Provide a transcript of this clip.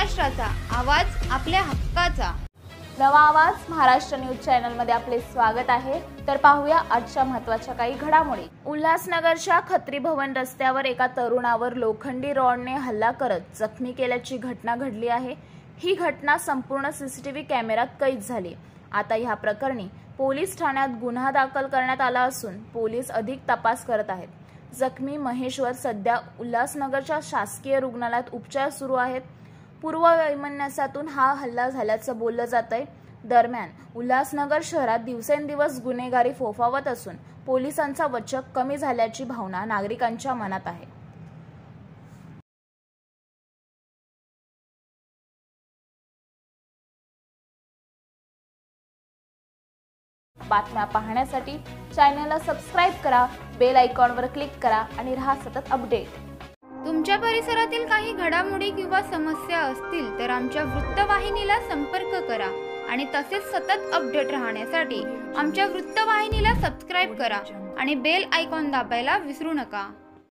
महाराष्ट्राचा आवाज, आपल्या हक्काचा. नवा आवाज महाराष्ट्र न्यूज चॅनल मध्ये आपले स्वागत आहे. तर पाहूया आजच्या महत्त्वाच्या काही घडामोडी. उल्हासनगरच्या खत्री भवन रस्त्यावर एका तरुणावर लोखंडी रॉडने हल्ला करत जखमी केल्याची घटना घडली आहे. ही घटना संपूर्ण सीसीटीव्ही कॅमेऱ्यात कैद झाली. आता या प्रकरणी पोलीस ठाण्यात गुन्हा दाखल करण्यात आला असून पोलीस अधिक तपास करत आहेत. जखमी महेश्वर सध्या उल्हासनगरच्या शासकीय रुग्णालयात उपचार सुरू आहेत. पूर्ववैमनस्यातून हा हल्ला झाल्याचं बोललं जातंय. दरम्यान उल्हासनगर शहरात दिवसेंदिवस गुन्हेगारी फोफावत असून पोलिसांचा वचक कमी झाल्याची भावना नागरिकांच्या मनात आहे. बातम्या पाहण्यासाठी चॅनलला सबस्क्राइब करा, बेल आयकॉनवर क्लिक करा आणि रहा सतत अपडेट. तुमच्या परिसरातील काही घडामोडी किंवा समस्या असतील तर आमच्या वृत्तवाहिनीला संपर्क करा आणि तसेच सतत अपडेट राहण्यासाठी आमच्या वृत्तवाहिनीला सबस्क्राइब करा आणि बेल आयकॉन दाबायला विसरू नका.